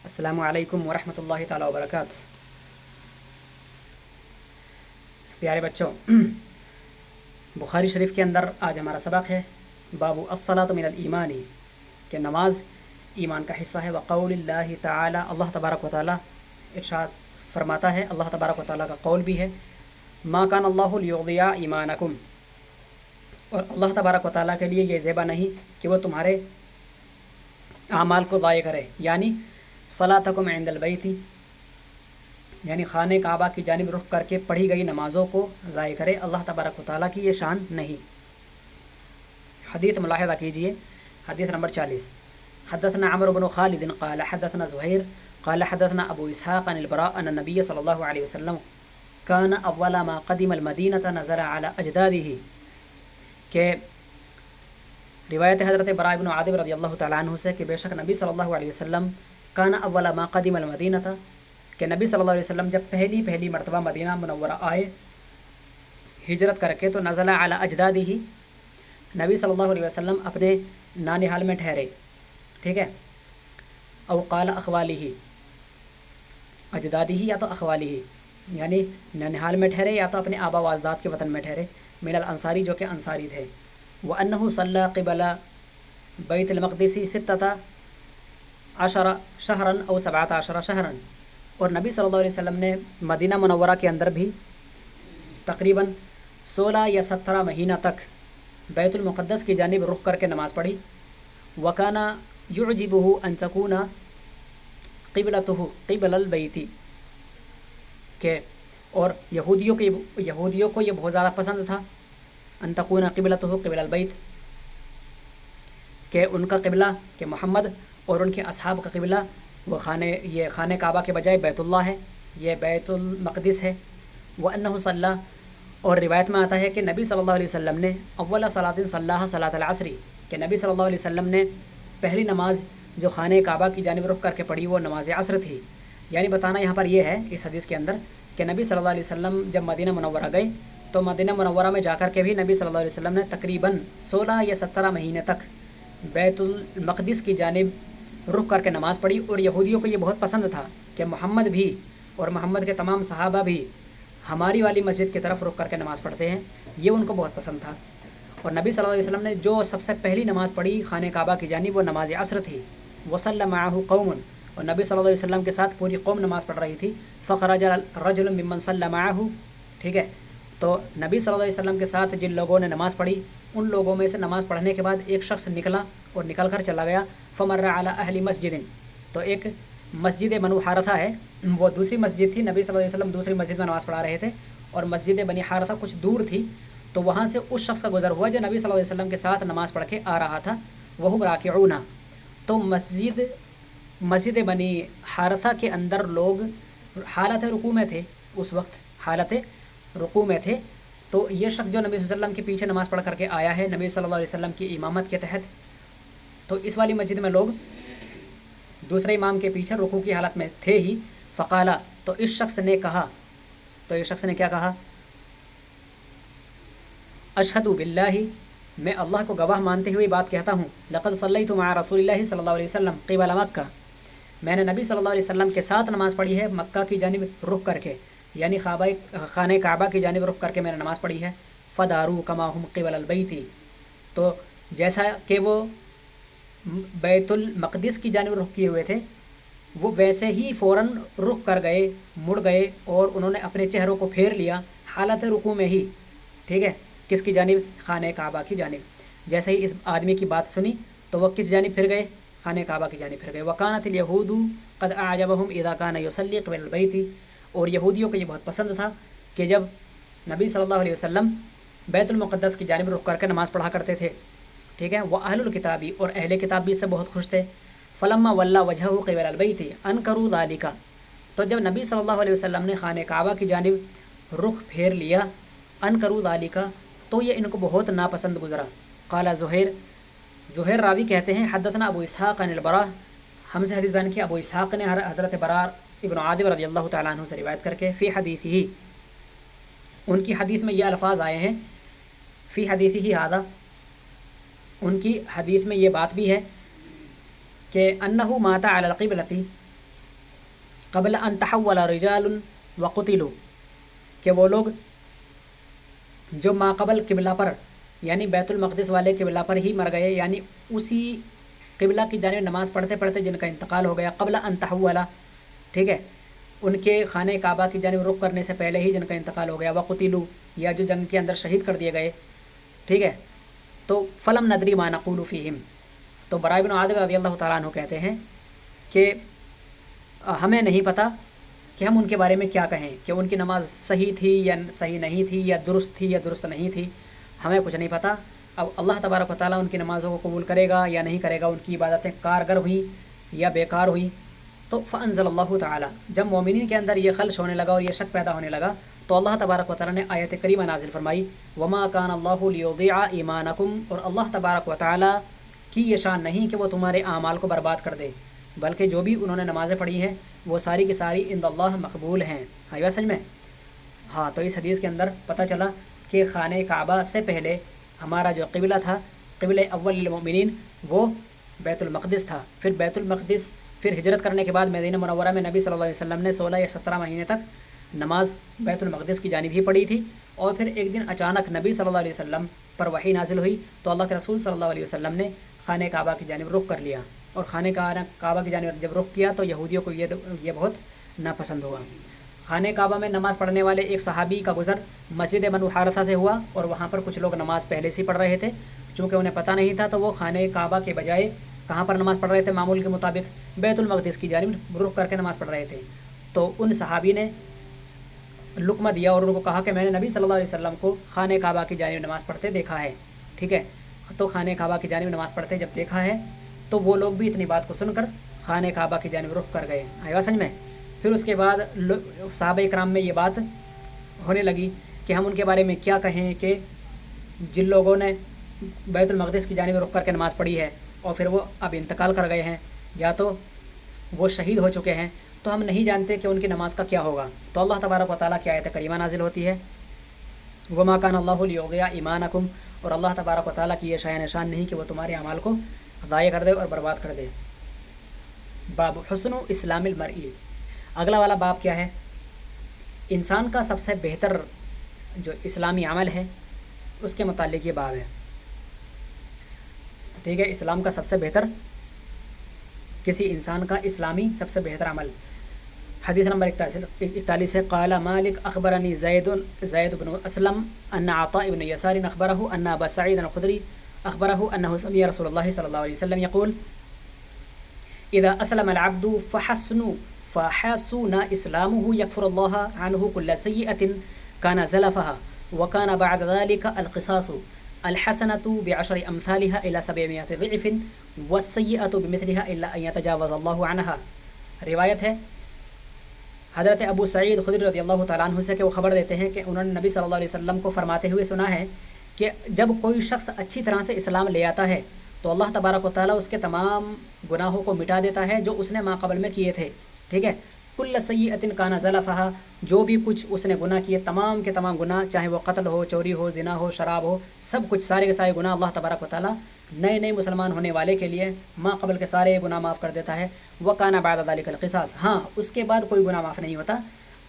السلام علیکم ورحمۃ اللہ تعالی وبرکاتہ۔ پیارے بچوں، بخاری شریف کے اندر آج ہمارا سبق ہے باب الصلاۃ من الایمان، کہ نماز ایمان کا حصہ ہے۔ وقول اللہ تعالی، اللہ تبارک و تعالی ارشاد فرماتا ہے، اللہ تبارک و تعالی کا قول بھی ہے، ما کان اللہ لیضیع ایمانکم، اور اللہ تبارک و تعالیٰ کے لیے یہ زیبا نہیں کہ وہ تمہارے اعمال کو ضائع کرے، یعنی صلاتکم عند البیت، یعنی خانہ کعبہ کی جانب رخ کر کے پڑھی گئی نمازوں کو ضائع کرے۔ اللہ تبارک و تعالیٰ کی یہ شان نہیں۔ حدیث ملاحظہ کیجئے، حدیث نمبر 40، حدثنا عمرو بن خالد قال حدثنا زہیر قال حدثنا ابو اسحاق عن البراء ان النبی صلی اللہ علیہ وسلم كان اول ما قدم المدینہ نزل على اجدادہ، کہ روایت حضرت براء بن عازب رضی اللہ تعالیٰ عنہ سے کہ بے شک نبی صلی اللہ علیہ وسلم کان اول ما قدم المدینہ تھا، کہ نبی صلی اللہ علیہ وسلم جب پہلی مرتبہ مدینہ منورہ آئے ہجرت کر کے، تو نزل علی اجدادہ، نبی صلی اللہ علیہ وسلم اپنے نانحال میں ٹھہرے، ٹھیک ہے، او قال اخوالہ، اجدادہ یا تو اخوالہ، یعنی نانحال میں ٹھہرے یا تو اپنے آبا و اجداد کے وطن میں ٹھہرے، من الانصاری، جو کہ انصاری تھے، وانہ صلی قبل بیت المقدس 16 شہرا او 17 شہرا، اور نبی صلی اللہ علیہ وسلم نے مدینہ منورہ کے اندر بھی تقریباً 16 یا 17 مہینہ تک بیت المقدس کی جانب رخ کر کے نماز پڑھی۔ وکانا یعجبہ ان تکون قبلتہ قبل البیت، کہ اور یہودیوں کو یہ بہت زیادہ پسند تھا، ان تکون قبلتہ قبل البیت، کہ ان کا قبلہ، کہ محمد اور ان کے اصحاب کا قبلہ وہ خانہ کعبہ کے بجائے بیت اللہ ہے، یہ بیت المقدس ہے۔ وانہ صلی، اور روایت میں آتا ہے کہ نبی صلی اللہ علیہ وسلم نے اول صلاۃ صلاها صلاۃ العصر، کہ نبی صلی اللہ علیہ وسلم نے پہلی نماز جو خانہ کعبہ کی جانب رخ کر کے پڑھی وہ نماز عصر تھی۔ یعنی بتانا یہاں پر یہ ہے اس حدیث کے اندر کہ نبی صلی اللہ علیہ وسلم جب مدینہ منورہ گئے تو مدینہ منورہ میں جا کر کے بھی نبی صلی اللہ علیہ وسلم نے تقریباً 16 یا 17 مہینے تک بیت المقدس کی جانب رخ کر کے نماز پڑھی، اور یہودیوں کو یہ بہت پسند تھا کہ محمد بھی اور محمد کے تمام صحابہ بھی ہماری والی مسجد کی طرف رخ کر کے نماز پڑھتے ہیں، یہ ان کو بہت پسند تھا۔ اور نبی صلی اللہ علیہ وسلم نے جو سب سے پہلی نماز پڑھی خانہ کعبہ کی جانب وہ نماز عصر تھی۔ وصلی معہ قوم، اور نبی صلی اللہ علیہ وسلم کے ساتھ پوری قوم نماز پڑھ رہی تھی۔ فخرج رجل ممن صلی معہ، ٹھیک ہے، تو نبی صلی اللہ علیہ وسلم کے ساتھ جن لوگوں نے نماز پڑھی ان لوگوں میں سے نماز پڑھنے کے بعد ایک شخص نکلا اور نکل کر چلا گیا، فمر علی اہل مسجد، تو ایک مسجد بنو حارثہ ہے، وہ دوسری مسجد تھی، نبی صلی اللہ علیہ وسلم دوسری مسجد میں نماز پڑھا رہے تھے اور مسجد بنی حارثہ کچھ دور تھی، تو وہاں سے اس شخص کا گزر ہوا جو نبی صلی اللہ علیہ وسلم کے ساتھ نماز پڑھ کے آ رہا تھا، وہم راکعون، تو مسجد بنی حارثہ کے اندر لوگ حالت رکوع میں تھے، اس وقت حالت رکوع میں تھے، تو یہ شخص جو نبی صلی اللہ علیہ وسلم کے پیچھے نماز پڑھ کر کے آیا ہے نبی صلی اللہ علیہ وسلم کی امامت کے تحت، تو اس والی مسجد میں لوگ دوسرے امام کے پیچھے رکوع کی حالت میں تھے ہی، فقالا، تو اس شخص نے کہا، تو اس شخص نے کیا کہا، اشہد باللہ، میں اللہ کو گواہ مانتے ہوئے بات کہتا ہوں، لقد صلیت مع رسول اللہ صلی اللہ علیہ وسلم قبل مکہ، میں نے نبی صلی اللہ علیہ وسلم کے ساتھ نماز پڑھی ہے مکہ کی جانب رخ کر کے، یعنی خانہ کعبہ کی جانب رخ کر کے میں نے نماز پڑھی ہے۔ فدارو کما ہم قبل البیت، تو جیسا کہ وہ بیت المقدس کی جانب رخ کیے ہوئے تھے وہ ویسے ہی فوراً رخ کر گئے، مڑ گئے، اور انہوں نے اپنے چہروں کو پھیر لیا حالت رکوع میں ہی، ٹھیک ہے، کس کی جانب، خانہ کعبہ کی جانب۔ جیسے ہی اس آدمی کی بات سنی تو وہ کس جانب پھر گئے، خانہ کعبہ کی جانب پھر گئے۔ وکانت الیہود قد اعجبہم اذا کان یصلی قبل البیت، اور یہودیوں کو یہ بہت پسند تھا کہ جب نبی صلی اللہ علیہ وسلم بیت المقدس کی جانب رخ کر کے نماز پڑھا کرتے تھے، ٹھیک ہے، وَأَهْلُ الْكِتَابِ، اور اہل کتاب بھی اس سے بہت خوش تھے۔ فَلَمَّا وَلَّى وَجْهَهُ قِبَلَ الْبَيْتِ أَنكَرُوا ذَلِكَ، تو جب نبی صلی اللہ علیہ وسلم نے خانہ کعبہ کی جانب رخ پھیر لیا، أَنكَرُوا ذَلِكَ، تو یہ ان کو بہت ناپسند گزرا۔ قال زہیر راوی کہتے ہیں، حدثنا ابو اسحاق عن البراء، ہم سے حدیث بیان کیا ابو اسحاق نے حضرت براء ابن عازب رضی اللہ تعالیٰ عنہ سے روایت کر کے، فی حدیثہ، ان کی حدیث میں یہ الفاظ آئے ہیں، فی حدیثہ ھذا، ان کی حدیث میں یہ بات بھی ہے کہ انہ مات علی القبلۃ، قبل ان تحول رجال وقتلوا، کہ وہ لوگ جو ماقبل قبلہ پر یعنی بیت المقدس والے قبلہ پر ہی مر گئے، یعنی اسی قبلہ کی جانب نماز پڑھتے پڑھتے جن کا انتقال ہو گیا، قبل ان تحول، ٹھیک ہے، ان کے خانہ کعبہ کی جانب رخ کرنے سے پہلے ہی جن کا انتقال ہو گیا، وقتلوا، یا جو جنگ کے اندر شہید کر دیے گئے، ٹھیک ہے، تو فلم ندری ما نقول فیہم، تو براء بن عازب رضی اللہ تعالیٰ عنہ کہتے ہیں کہ ہمیں نہیں پتہ کہ ہم ان کے بارے میں کیا کہیں، کہ ان کی نماز صحیح تھی یا صحیح نہیں تھی، یا درست تھی یا درست نہیں تھی، ہمیں کچھ نہیں پتہ۔ اب اللہ تبارک و تعالیٰ ان کی نمازوں کو قبول کرے گا یا نہیں کرے گا، ان کی عبادتیں کارگر ہوئیں یا بیکار ہوئیں۔ تو فانزل اللہ تعالیٰ، جب مومنین کے اندر یہ خلش ہونے لگا اور یہ شک پیدا ہونے لگا تو اللہ تبارک و تعالیٰ نے آیت کریمہ نازل فرمائی، وما کان اللہ لیضیع ایمانکم، اور اللہ تبارک و تعالیٰ کی یہ شان نہیں کہ وہ تمہارے اعمال کو برباد کر دے، بلکہ جو بھی انہوں نے نمازیں پڑھی ہیں وہ ساری کی ساری عند اللہ مقبول ہیں۔ آیا سمجھ میں؟ ہاں، تو اس حدیث کے اندر پتہ چلا کہ خانہ کعبہ سے پہلے ہمارا جو قبلہ تھا، قبلہ اول للمؤمنین، وہ بیت المقدس تھا۔ پھر بیت المقدس، پھر ہجرت کرنے کے بعد مدینہ منورہ میں نبی صلی اللہ علیہ وسلم نے 16 یا 17 مہینے تک نماز بیت المقدس کی جانب ہی پڑھی تھی، اور پھر ایک دن اچانک نبی صلی اللہ علیہ وسلم پر وحی نازل ہوئی تو اللہ کے رسول صلی اللہ علیہ وسلم نے خانہ کعبہ کی جانب رخ کر لیا، اور خانہ کعبہ کی جانب جب رخ کیا تو یہودیوں کو یہ بہت ناپسند ہوا۔ خانہ کعبہ میں نماز پڑھنے والے ایک صحابی کا گزر مسجد بنو حارثہ سے ہوا، اور وہاں پر کچھ لوگ نماز پہلے سے پڑھ رہے تھے، چونکہ انہیں پتہ نہیں تھا تو وہ خانہ کعبہ کے بجائے کہاں پر نماز پڑھ رہے تھے؟ معمول کے مطابق بیت المقدس کی جانب رخ کر کے نماز پڑھ رہے تھے۔ تو ان صحابی نے لقمہ دیا اور ان کو کہا کہ میں نے نبی صلی اللہ علیہ وسلم کو خانہ کعبہ کی جانب نماز پڑھتے دیکھا ہے، ٹھیک ہے، تو خانہ کعبہ کی جانب نماز پڑھتے جب دیکھا ہے تو وہ لوگ بھی اتنی بات کو سن کر خانہ کعبہ کی جانب رخ کر گئے۔ آیا سمجھ میں؟ پھر اس کے بعد صحابہ کرام میں یہ بات ہونے لگی کہ ہم ان کے بارے میں کیا کہیں کہ جن لوگوں نے بیت المقدس کی جانب رخ کر کے نماز پڑھی ہے اور پھر وہ اب انتقال کر گئے ہیں یا تو وہ شہید ہو چکے ہیں، تو ہم نہیں جانتے کہ ان کی نماز کا کیا ہوگا۔ تو اللہ تبارک و تعالیٰ کی آیت کریمہ نازل ہوتی ہے، وما کان اللہ لیضیع ایمانکم، اور اللہ تبارک و تعالیٰ کی یہ شان نشان نہیں کہ وہ تمہارے اعمال کو ضائع کر دے اور برباد کر دے۔ باب حسن اسلام المرئی، اگلا والا باب کیا ہے؟ انسان کا سب سے بہتر جو اسلامی عمل ہے اس کے متعلق یہ باب ہے، ٹھیک ہے، اسلام کا سب سے بہتر، کسی انسان کا اسلامی سب سے بہتر عمل۔ حدیث نمبر 41 ہے، قال مالک اخبرنی زید بن اسلم ان عطاء بن یسار اخبرہ ان ابا سعید الخدری اخبرہ انہ سمع رسول اللہ صلی اللہ علیہ وسلم یقول اذا اسلم العبد فحسن اسلامه يكفر الله عنه كل سيئة كان زلفها وكان بعد ذلك القصاص الحسنة بعشر أمثالها إلى 700 ضعف والسيئة بمثلها إلا أن يتجاوز الله عنها۔ روایت ہے حضرت ابو سعید خدری رضی اللہ تعالیٰ عنہ سے کہ وہ خبر دیتے ہیں کہ انہوں نے نبی صلی اللہ علیہ وسلم کو فرماتے ہوئے سنا ہے کہ جب کوئی شخص اچھی طرح سے اسلام لے آتا ہے تو اللہ تبارک و تعالیٰ اس کے تمام گناہوں کو مٹا دیتا ہے جو اس نے ماقبل میں کیے تھے، ٹھیک ہے، کل سیئۃ کان زلفہا، جو بھی کچھ اس نے گناہ کیے تمام کے تمام گناہ، چاہے وہ قتل ہو، چوری ہو، زنا ہو، شراب ہو، سب کچھ سارے کے سارے گناہ اللہ تبارک و تعالیٰ نئے مسلمان ہونے والے کے لیے ماقبل کے سارے گناہ معاف کر دیتا ہے۔ وَكَانَ بَعْدَ ذَلِكَ الْقِصَاص، ہاں اس کے بعد کوئی گناہ معاف نہیں ہوتا۔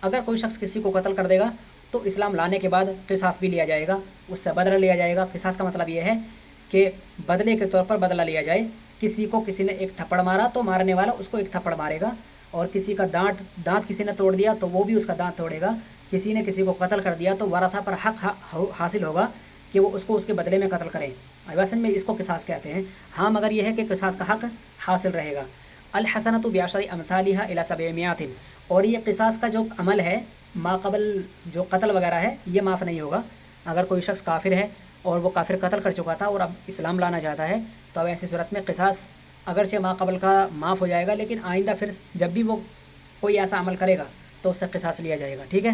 اگر کوئی شخص کسی کو قتل کر دے گا تو اسلام لانے کے بعد قصاص بھی لیا جائے گا، اس سے بدلہ لیا جائے گا۔ قصاص کا مطلب یہ ہے کہ بدلے کے طور پر بدلہ لیا جائے۔ کسی کو کسی نے ایک تھپڑ مارا تو مارنے والا اس کو ایک تھپڑ مارے گا، اور کسی کا دانت کسی نے توڑ دیا تو وہ بھی اس کا دانت توڑے گا۔ کسی نے کسی کو قتل کر دیا تو ورثہ پر حق حاصل ہوگا کہ وہ اس کو اس کے بدلے میں قتل کریں۔ ویسے میں اس کو قصاص کہتے ہیں، ہاں، مگر یہ ہے کہ قصاص کا حق حاصل رہے گا۔ الحسنۃ بعشر امثالها الى 700، اور یہ قصاص کا جو عمل ہے ماقبل جو قتل وغیرہ ہے یہ معاف نہیں ہوگا۔ اگر کوئی شخص کافر ہے اور وہ کافر قتل کر چکا تھا اور اب اسلام لانا چاہتا ہے تو اب ایسی صورت میں قصاص اگرچہ ماقبل کا معاف ہو جائے گا، لیکن آئندہ پھر جب بھی وہ کوئی ایسا عمل کرے گا تو اس سے قصاص لیا جائے گا، ٹھیک ہے۔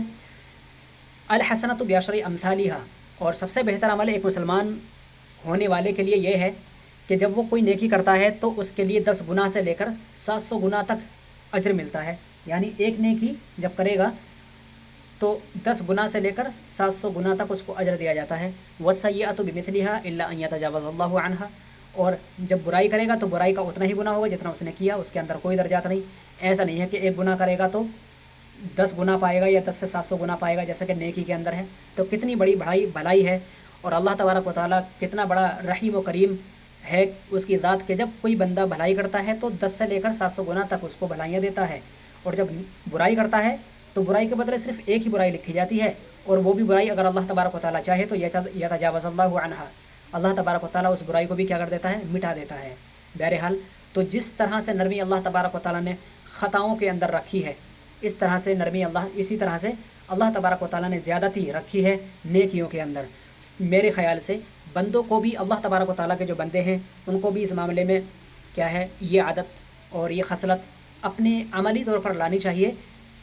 الحسنۃ بعشر امثالها، اور سب سے بہتر عمل ایک مسلمان ہونے والے کے لیے یہ ہے کہ جب وہ کوئی نیکی کرتا ہے تو اس کے لیے 10 گنا سے لے کر 700 گنا تک اجر ملتا ہے، یعنی ایک نیکی جب کرے گا تو 10 گنا سے لے کر 700 گنا تک اس کو اجر دیا جاتا ہے۔ وَالسَّيِّئَةُ بِمِثْلِهَا إِلَّا أَن يَتَجَاوَزَ اللَّهُ عَنْهَا، اور جب برائی کرے گا تو برائی کا اتنا ہی گناہ ہوگا جتنا اس نے کیا، اس کے اندر کوئی درجات نہیں۔ ایسا نہیں ہے کہ ایک گناہ کرے گا تو 10 گنا پائے گا یا 10 سے 700 گنا پائے گا، جیسا کہ نیکی کے اندر ہے۔ تو کتنی بڑی بھلائی ہے، اور اللہ تبارک و تعالیٰ کتنا بڑا رحیم و کریم ہے اس کی ذات کہ جب کوئی بندہ بھلائی کرتا ہے تو 10 سے لے کر 700 گنا تک اس کو بھلائیاں دیتا ہے، اور جب برائی کرتا ہے تو برائی کے بدلے صرف ایک ہی برائی لکھی جاتی ہے، اور وہ بھی برائی اگر اللہ تبارک و تعالیٰ چاہے تو یتجاوز اللہ عنہا، اللہ تبارک و تعالیٰ اس برائی کو بھی کیا کر دیتا ہے، مٹا دیتا ہے۔ بہرحال تو جس طرح سے نرمی اللہ تبارک و تعالیٰ نے خطاؤں کے اندر رکھی ہے، اس طرح سے اسی طرح سے اللہ تبارک و تعالیٰ نے زیادتی رکھی ہے نیکیوں کے اندر۔ میرے خیال سے بندوں کو بھی، اللہ تبارک و تعالیٰ کے جو بندے ہیں ان کو بھی اس معاملے میں کیا ہے، یہ عادت اور یہ خصلت اپنے عملی طور پر لانی چاہیے۔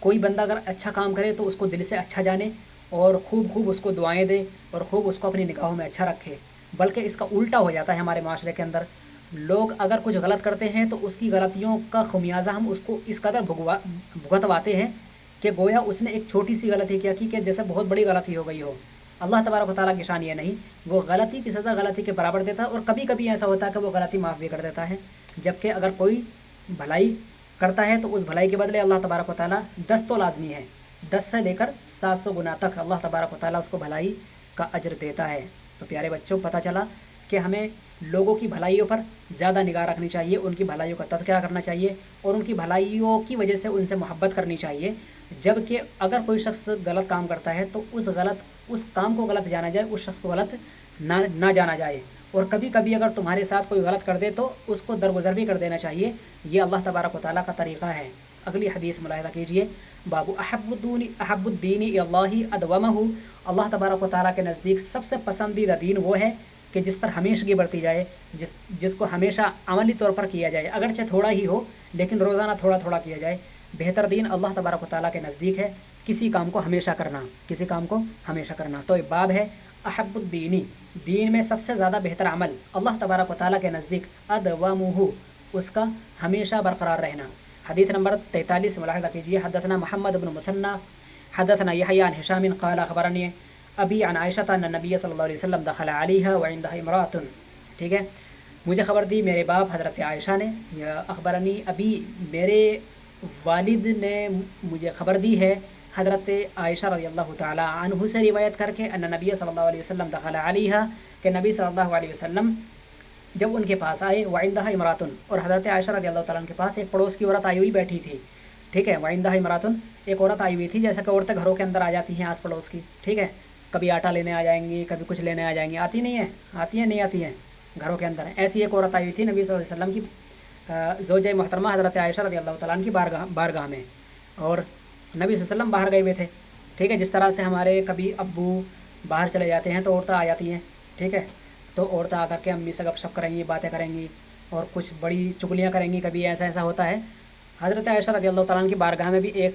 کوئی بندہ اگر اچھا کام کرے تو اس کو دل سے اچھا جانے، اور خوب اس کو دعائیں دے، اور خوب اس کو اپنی نگاہوں میں اچھا رکھے۔ بلکہ اس کا الٹا ہو جاتا ہے ہمارے معاشرے کے اندر، لوگ اگر کچھ غلط کرتے ہیں تو اس کی غلطیوں کا خمیازہ ہم اس کو اس قدر بھگتواتے ہیں کہ گویا اس نے ایک چھوٹی سی غلطی کیا کی کہ جیسے بہت بڑی غلطی ہو گئی ہو۔ اللہ تبارک و تعالیٰ کی شان یہ نہیں، وہ غلطی کی سزا غلطی کے برابر دیتا ہے، اور کبھی کبھی ایسا ہوتا ہے کہ وہ غلطی معاف بھی کر دیتا ہے۔ جبکہ اگر کوئی بھلائی کرتا ہے تو اس بھلائی کے بدلے اللہ تبارک و تعالیٰ 10 تو لازمی ہے، 10 سے لے کر 700 گنا تک اللہ تبارک و تعالیٰ اس کو بھلائی کا اجر دیتا ہے۔ تو پیارے بچوں، پتہ چلا کہ ہمیں لوگوں کی بھلائیوں پر زیادہ نگاہ رکھنی چاہیے، ان کی بھلائیوں کا تذکرہ کرنا چاہیے، اور ان کی بھلائیوں کی وجہ سے ان سے محبت کرنی چاہیے۔ جبکہ اگر کوئی شخص غلط کام کرتا ہے تو اس کام کو غلط جانا جائے، اس شخص کو غلط نہ جانا جائے، اور کبھی کبھی اگر تمہارے ساتھ کوئی غلط کر دے تو اس کو درگزر بھی کر دینا چاہیے۔ یہ اللہ تبارک و تعالیٰ کا طریقہ ہے۔ اگلی حدیث ملاحظہ کیجیے، باب احب الدین اللہ ادومہ، اللہ تبارک و تعالیٰ کے نزدیک سب سے پسندیدہ دین وہ ہے کہ جس پر ہمیشگی برتی جائے، جس کو ہمیشہ عملی طور پر کیا جائے، اگرچہ تھوڑا ہی ہو لیکن روزانہ تھوڑا تھوڑا کیا جائے۔ بہتر دین اللہ تبارک و تعالیٰ کے نزدیک ہے کسی کام کو ہمیشہ کرنا۔ تو ایک باب ہے احب الدینی، دین میں سب سے زیادہ بہتر عمل اللہ تبارک و تعالیٰ کے نزدیک ادومہ، اس کا ہمیشہ برقرار رہنا۔ حدیث نمبر 43 ملاحظہ کیجیے، حدثنا محمد بن مثنى حدثنا يحيى عن هشام قال اخبرني ابی عن عائشہ ان النبی صلی اللہ علیہ وسلم دخل علیہا وعندها امرأة، ٹھیک ہے، مجھے خبر دی میرے باپ حضرت عائشہ نے، یا اخبرنی ابی، میرے والد نے مجھے خبر دی ہے حضرت عائشہ رضی اللہ تعالی عنہ سے روایت کر کے، ان نبی صلی اللہ علیہ وسلم دخل علیہا، کہ نبی صلی اللہ علیہ وسلم جب ان کے پاس آئے، وعندها امرأة، اور حضرت عائشہ رضی اللہ تعالیٰ عنہ کے پاس ایک پڑوس کی عورت آئی ہوئی بیٹھی تھی، ٹھیک ہے، وعندها امرأة، ایک عورت آئی ہوئی تھی، جیسا کہ عورتیں گھروں کے اندر آ جاتی ہیں آس پڑوس کی، ٹھیک ہے، کبھی آٹا لینے آ جائیں گی، کبھی کچھ لینے آ جائیں گی، آتی نہیں ہیں گھروں کے اندر۔ ایسی ایک عورت آئی ہوئی تھی نبی صلی اللہ علیہ وسلم کی زوجہ محترمہ حضرت عائشہ رضی اللہ تعالیٰ عنہ کی بارگاہ میں، اور نبی صلی اللہ علیہ وسلم باہر گئے ہوئے تھے، ٹھیک ہے، جس طرح سے ہمارے کبھی ابو باہر چلے جاتے ہیں تو عورتیں آ جاتی ہیں، ٹھیک ہے، تو عورتیں آ کر کے امی سے گپ شپ کریں گی، باتیں کریں گی، اور کچھ بڑی چگلیاں کریں گی، کبھی ایسا ہوتا ہے۔ حضرت عائشہ رضی اللہ تعالیٰ عنہ کی بارگاہ میں بھی ایک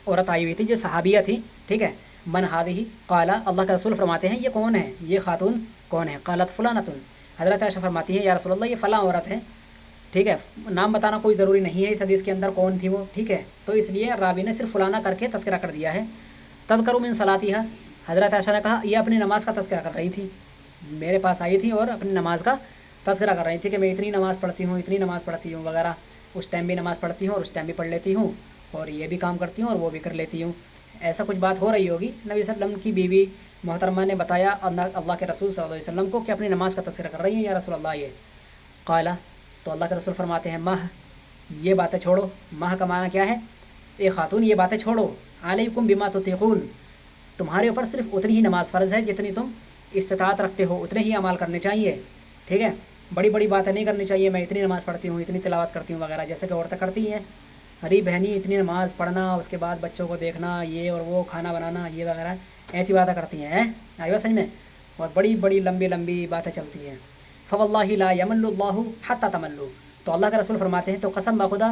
عورت آئی ہوئی تھی جو صحابیہ تھی، ٹھیک ہے، من ہذہ، قال، اللہ کے رسول فرماتے ہیں یہ کون ہے، یہ خاتون کون ہے، قالت فلانۃ، حضرت عائشہ فرماتی ہیں یا رسول اللہ یہ فلاں عورت ہے، ٹھیک ہے، نام بتانا کوئی ضروری نہیں ہے اس حدیث کے اندر کون تھی وہ، ٹھیک ہے، تو اس لیے راوی نے صرف فلانا کر کے تذکرہ کر دیا ہے۔ تذکر من صلاتها، حضرت عائشہ نے کہا یہ اپنی نماز کا تذکرہ کر رہی تھی، میرے پاس آئی تھی اور اپنی نماز کا تذکرہ کر رہی تھی کہ میں اتنی نماز پڑھتی ہوں وغیرہ، اس ٹائم بھی نماز پڑھتی ہوں اور اس ٹائم بھی پڑھ لیتی ہوں، اور یہ بھی کام کرتی ہوں اور وہ بھی کر لیتی ہوں، ایسا کچھ بات ہو رہی ہوگی۔ نبی صلی اللہ علیہ وسلم کی بیوی محترمہ نے بتایا اللہ کے رسول صلی اللہ علیہ وسلم کو کہ اپنی نماز کا تذکرہ کر رہی ہیں یا رسول اللہ یہ، قال، تو اللہ کے رسول فرماتے ہیں ماہ، یہ باتیں چھوڑو، ماہ کا معنی کیا ہے، اے خاتون یہ باتیں چھوڑو، علیکم بما تطیقون، تمہارے اوپر صرف اتنی ہی نماز فرض ہے جتنی تم استطاعت رکھتے ہو، اتنے ہی اعمال کرنے چاہیے، ٹھیک ہے، بڑی بڑی باتیں نہیں کرنی چاہیے، میں اتنی نماز پڑھتی ہوں، اتنی تلاوت کرتی ہوں وغیرہ، جیسے کہ عورتیں کرتی ہیں، ارے بہنی اتنی نماز پڑھنا، اس کے بعد بچوں کو دیکھنا، یہ اور وہ کھانا بنانا، یہ وغیرہ ایسی باتیں کرتی ہیں، آئیو سمجھ میں، اور بڑی بڑی لمبی باتیں چلتی ہیں۔ فواللہ لا یمل اللہ حتی تملوا، تو اللہ کے رسول فرماتے ہیں تو قسم بخدا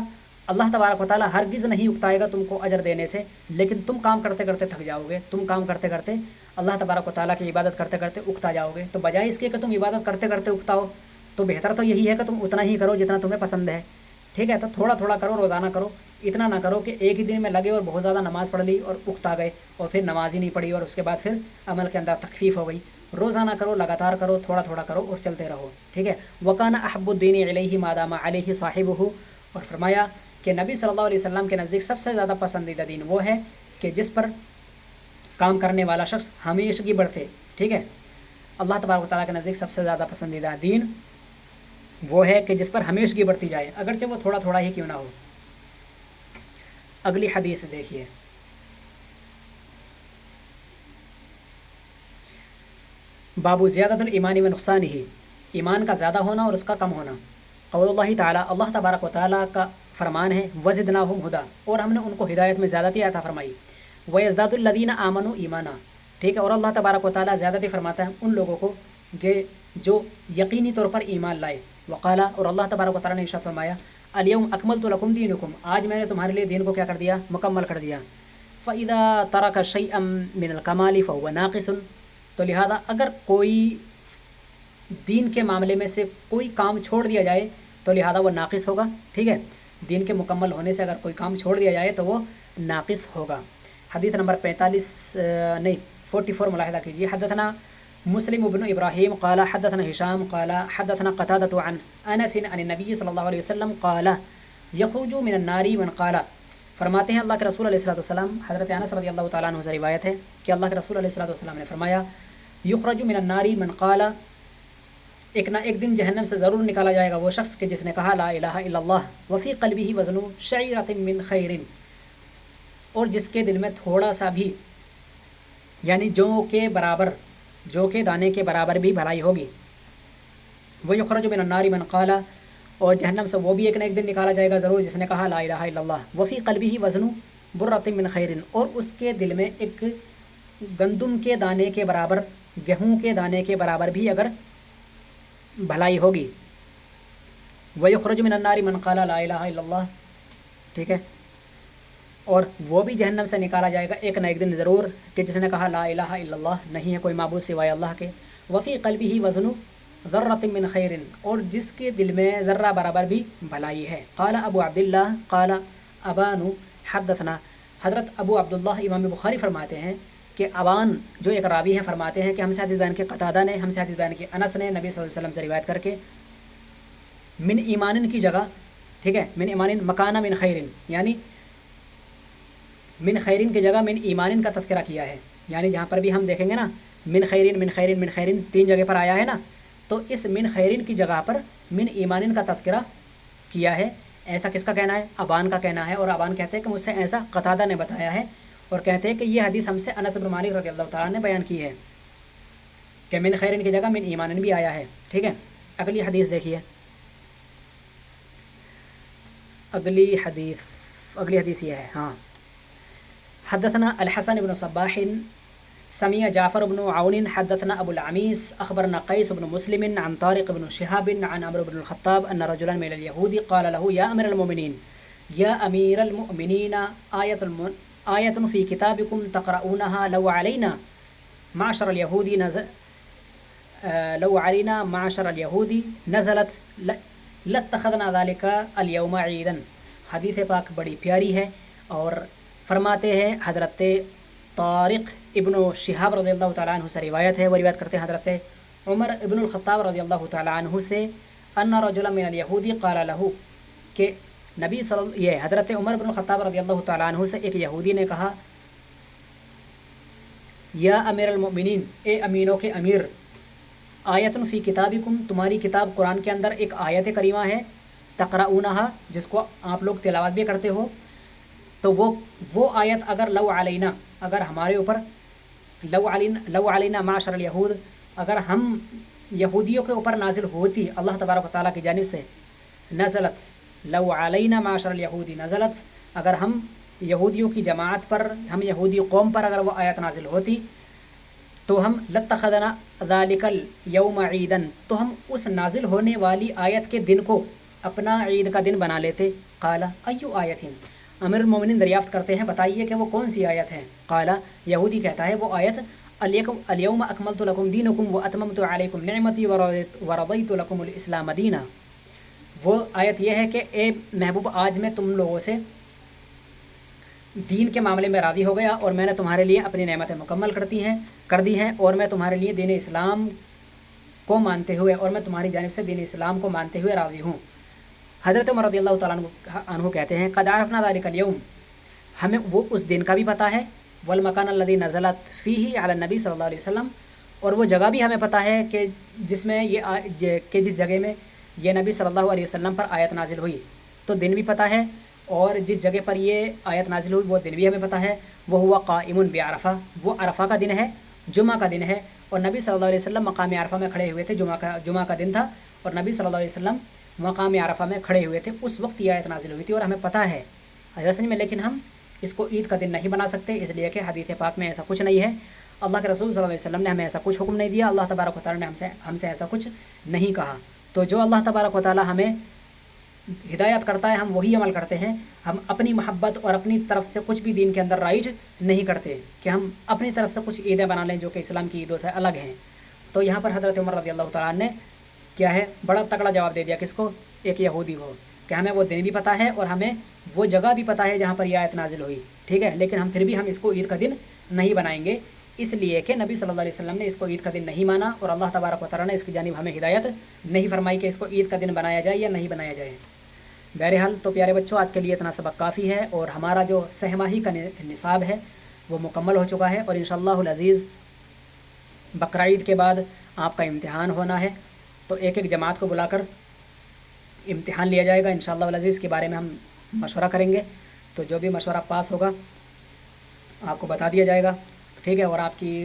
اللہ تبارک و تعالیٰ ہرگز نہیں اکتائے گا تم کو اجر دینے سے، لیکن تم کام کرتے کرتے تھک جاؤ گے، تم کام کرتے کرتے اللہ تبارک و تعالیٰ کی عبادت کرتے کرتے اکتا جاؤ گے، تو بجائے اس کے کہ تم عبادت کرتے کرتے اکتاؤ، تو بہتر تو یہی ہے کہ تم اتنا ہی کرو جتنا تمہیں پسند ہے، ٹھیک ہے، تو تھوڑا تھوڑا کرو، روزانہ کرو، اتنا نہ کرو کہ ایک ہی دن میں لگے اور بہت زیادہ نماز پڑھ لی اور اکتا گئے اور پھر نماز ہی نہیں پڑھی اور اس کے بعد پھر عمل کے اندر تخفیف ہو گئی، روزانہ کرو، لگاتار کرو، تھوڑا تھوڑا کرو اور چلتے رہو، ٹھیک ہے. وَكَانَ أَحَبُّ الدِّينِ إِلَيْهِ مَا دَامَ عَلَيْهِ صَاحِبُهُ. اور فرمایا کہ نبی صلی اللہ علیہ وسلم کے نزدیک سب سے زیادہ پسندیدہ دین وہ ہے کہ جس پر کام کرنے والا شخص ہمیشگی بڑھتے، ٹھیک ہے. اللہ تبارک و تعالیٰ کے نزدیک سب سے زیادہ پسندیدہ دین وہ ہے کہ جس پر ہمیشگی بڑھتی جائے، اگرچہ وہ تھوڑا تھوڑا ہی کیوں نہ ہو. اگلی حدیث دیکھیے. باب زیادت الایمان و نقصان ہی، ایمان کا زیادہ ہونا اور اس کا کم ہونا. قول اللہ تعالیٰ، اللہ تبارک و تعالیٰ کا فرمان ہے وزدناہم ہدا، اور ہم نے ان کو ہدایت میں زیادتی عطا فرمائی. ویزداد الذین آمنوا ایمانا، ٹھیک ہے. اور اللہ تبارک و تعالیٰ زیادتی فرماتا ہے ان لوگوں کو کہ جو یقینی طور پر ایمان لائے. وقال، اور اللہ تبارک و تعالیٰ نے ارشاد فرمایا الیوم اکملت لکم دینکم، آج میں نے تمہارے لیے دین کو کیا کر دیا؟ مکمل کر دیا. فَإِذَا تَرَكَ شَيْئًا مِّنَ الْكَمَالِ فَهُوَ نَاقِصٌ، تو لہذا اگر کوئی دین کے معاملے میں سے کوئی کام چھوڑ دیا جائے تو لہذا وہ ناقص ہوگا، ٹھیک ہے. دین کے مکمل ہونے سے اگر کوئی کام چھوڑ دیا جائے تو وہ ناقص ہوگا. حدیث نمبر 44 ملاحظہ کیجیے. حدثنا مسلم بن ابراہیم قال حدثنا ہشام قال حدثنا قتادة عن انس عن النبی صلی اللہ علیہ وسلم قال یخرج من النار من قال. فرماتے ہیں اللہ کے رسول علیہ الصلوۃ والسلام، حضرت انس رضی اللہ تعالیٰ عنہ سے روایت ہے کہ اللہ کے رسول علیہ الصلوۃ والسلام نے فرمایا یخرج من النار من قال، ایک نہ ایک دن جہنم سے ضرور نکالا جائے گا وہ شخص کہ جس نے کہا لا الہ الا اللہ وفی قلبہ وزن شعیرۃ من خیر، اور جس کے دل میں تھوڑا سا بھی یعنی جو کے دانے کے برابر بھی بھلائی ہوگی. ویخرج من النار من قال، اور جہنم سے وہ بھی ایک نہ ایک دن نکالا جائے گا ضرور جس نے کہا لا الہ الا اللہ وفی قلبہ وزن برۃ من خیر، اور اس کے دل میں ایک گندم کے دانے کے برابر، گیہوں کے دانے کے برابر بھی اگر بھلائی ہوگی. وَيُخْرَجُ مِنَ النَّارِ مَنْ قَالَ لَا إِلَهَ إِلَّا اللَّهِ، ٹھیک ہے. اور وہ بھی جہنم سے نکالا جائے گا ایک نہ ایک دن ضرور کہ جس نے کہا لا الہ الا اللہ، نہیں ہے کوئی معبود سوائے اللہ کے. وفی قلبہ وزن ذرۃ من خیر، اور جس کے دل میں ذرہ برابر بھی بھلائی ہے. قال ابو عبداللہ قال ابان حدثنا، حضرت ابو عبداللہ امام بخاری فرماتے ہیں کہ ابان جو ایک راوی ہیں فرماتے ہیں کہ ہم سے حدیث بیان کی قتادہ نے، ہم سے حدیث بیان کی انس نے نبی صلی اللہ علیہ وسلم سے روایت کر کے من ایمان کی جگہ، ٹھیک ہے، من ایمان مکانہ من خیرن، یعنی من خیرن کی جگہ من ایمان کا تذکرہ کیا ہے. یعنی جہاں پر بھی ہم دیکھیں گے نا من خیرن من خیرن من خیرن 3 جگہ پر آیا ہے نا، تو اس من خیرن کی جگہ پر من ایمان کا تذکرہ کیا ہے. ایسا کس کا کہنا ہے؟ ابان کا کہنا ہے. اور ابان کہتے ہیں کہ مجھ سے ایسا قتادہ نے بتایا ہے، اور کہتے ہیں کہ یہ حدیث ہم سے انس بن مالک رضی اللہ تعالیٰ نے بیان کی ہے کہ من خیرن کی جگہ من ایمان بھی آیا ہے، ٹھیک ہے. اگلی حدیث دیکھیے. اگلی حدیث یہ ہے، ہاں. حدثنا الحسن بن صباح سمع جعفر بن عون حدثنا ابو العميس اخبرنا قيس بن مسلم عن طارق بن شهاب عن عمرو بن الخطاب ان رجلا من اليهود قال له يا امير المؤمنين آية في كتابكم تقرؤونها لو علينا معشر اليهود نزلت لاتخذنا ذلك اليوم عيدا. حدیث پاک بڑی پیاری ہے. اور فرماتے ہیں حضرت طارق ابن شہاب رضی اللہ تعالیٰ عنہ سے روایت ہے، وہ روایت کرتے ہیں حضرت عمر ابن الخطاب رضی اللہ تعالیٰ عنہ سے ان رجلا من اليهود قال له، کہ یہ حضرت عمر ابن الخطاب رضی اللہ تعالیٰ عنہ سے ایک یہودی نے کہا یا امیر المؤمنین، اے امینوں کے امیر، آیت فی کتابکم، تمہاری کتاب قرآن کے اندر ایک آیت کریمہ ہے، تقرؤونہا، جس کو آپ لوگ تلاوت بھی کرتے ہو، تو وہ آیت اگر لو علینا، اگر ہمارے اوپر لو علینا معاشر الیہود، اگر ہم یہودیوں کے اوپر نازل ہوتی اللہ تبارک و تعالیٰ کی جانب سے، نزلت لو علینا معاشر الیہودی نزلت، اگر ہم یہودیوں کی جماعت پر، ہم یہودی قوم پر اگر وہ آیت نازل ہوتی تو ہم لاتخذنا ذالک الیوم عیدا، تو ہم اس نازل ہونے والی آیت کے دن کو اپنا عید کا دن بنا لیتے. قال ایو آیت، امیر المومنین دریافت کرتے ہیں بتائیے کہ وہ کون سی آیت ہے. قال، یہودی کہتا ہے وہ آیت الیوم اکملت لکم دینکم واتممت علیکم نعمتی ورضیت لکم الاسلام دینا. وہ آیت یہ ہے کہ اے محبوب، آج میں تم لوگوں سے دین کے معاملے میں راضی ہو گیا اور میں نے تمہارے لیے اپنی نعمتیں مکمل کر دی ہیں اور میں تمہارے لیے دین اسلام کو مانتے ہوئے اور میں تمہاری جانب سے دین اسلام کو مانتے ہوئے راضی ہوں۔ حضرت عمر رضی اللہ تعالیٰ عنہ کہتے ہیں قد عرفنا ذلک اليوم، ہمیں وہ اس دن کا بھی پتہ ہے، والمکان الذی نزلت فیہ علی النبی صلی اللہ علیہ وسلم، اور وہ جگہ بھی ہمیں پتہ ہے کہ جس جگہ میں یہ نبی صلی اللہ علیہ وسلم پر آیت نازل ہوئی، تو دن بھی پتہ ہے، اور جس جگہ پر یہ آیت نازل ہوئی وہ دن بھی ہمیں پتہ ہے، وہ ہوا قائم بعرفہ، وہ عرفہ کا دن ہے، جمعہ کا دن ہے، اور نبی صلی اللہ علیہ وسلم مقام عرفہ میں کھڑے ہوئے تھے، جمعہ کا دن تھا، اور نبی صلی اللہ علیہ وسلم مقام عرفہ میں کھڑے ہوئے تھے، اس وقت یہ آیت نازل ہوئی تھی اور ہمیں پتہ ہے حضرت میں، لیکن ہم اس کو عید کا دن نہیں بنا سکتے، اس لیے کہ حدیث پاک میں ایسا کچھ نہیں ہے، اللہ کے رسول صلی اللہ علیہ وسلم نے ہمیں ایسا کچھ حکم نہیں دیا، اللہ تبارک و تعالیٰ نے ہم سے ایسا کچھ نہیں کہا، تو جو اللہ تبارک و تعالیٰ ہمیں ہدایت کرتا ہے ہم وہی عمل کرتے ہیں، ہم اپنی محبت اور اپنی طرف سے کچھ بھی دین کے اندر رائج نہیں کرتے کہ ہم اپنی طرف سے کچھ عیدیں بنا لیں جو کہ اسلام کی عیدوں سے الگ ہیں۔ تو یہاں پر حضرت عمر رضی اللہ تعالیٰ نے کیا ہے بڑا تکڑا جواب دے دیا، کس کو؟ ایک یہودی کو، کہ ہمیں وہ دن بھی پتہ ہے اور ہمیں وہ جگہ بھی پتہ ہے جہاں پر یہ آیت نازل ہوئی، ٹھیک ہے، لیکن ہم پھر بھی ہم اس کو عید کا دن نہیں بنائیں گے، اس لیے کہ نبی صلی اللہ علیہ وسلم نے اس کو عید کا دن نہیں مانا اور اللہ تبارک و تعالیٰ نے اس کی جانب ہمیں ہدایت نہیں فرمائی کہ اس کو عید کا دن بنایا جائے یا نہیں بنایا جائے۔ بہرحال تو پیارے بچوں، آج کے لیے اتنا سبق کافی ہے، اور ہمارا جو سہ ماہی کا نصاب ہے وہ مکمل ہو چکا ہے، اور انشاءاللہ العزیز بقرعید کے بعد آپ کا امتحان ہونا ہے، تو ایک ایک جماعت کو بلا کر امتحان لیا جائے گا انشاءاللہ العزیز، کے بارے میں ہم مشورہ کریں گے، تو جو بھی مشورہ پاس ہوگا آپ کو بتا دیا جائے گا، ٹھیک ہے، اور آپ کی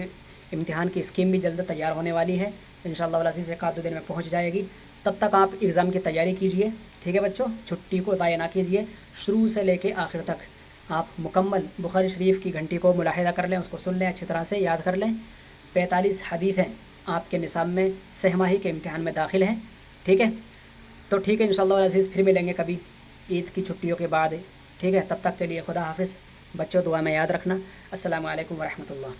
امتحان کی اسکیم بھی جلد تیار ہونے والی ہے انشاءاللہ العزیز، ایک آدھ دو دن میں پہنچ جائے گی، تب تک آپ ایگزام کی تیاری کیجئے، ٹھیک ہے بچوں، چھٹی کو ضائع نہ کیجئے، شروع سے لے کے آخر تک آپ مکمل بخاری شریف کی گھنٹی کو ملاحظہ کر لیں، اس کو سن لیں، اچھی طرح سے یاد کر لیں، 45 حدیثیں آپ کے نصاب میں سہ ماہی کے امتحان میں داخل ہیں، ٹھیک ہے، تو ٹھیک ہے انشاءاللہ العزیز، پھر ملیں گے کبھی عید کی چھٹیوں کے بعد، ٹھیک ہے، تب تک کے لیے خدا حافظ، بچوں دعا میں یاد رکھنا، السلام علیکم ورحمۃ اللہ۔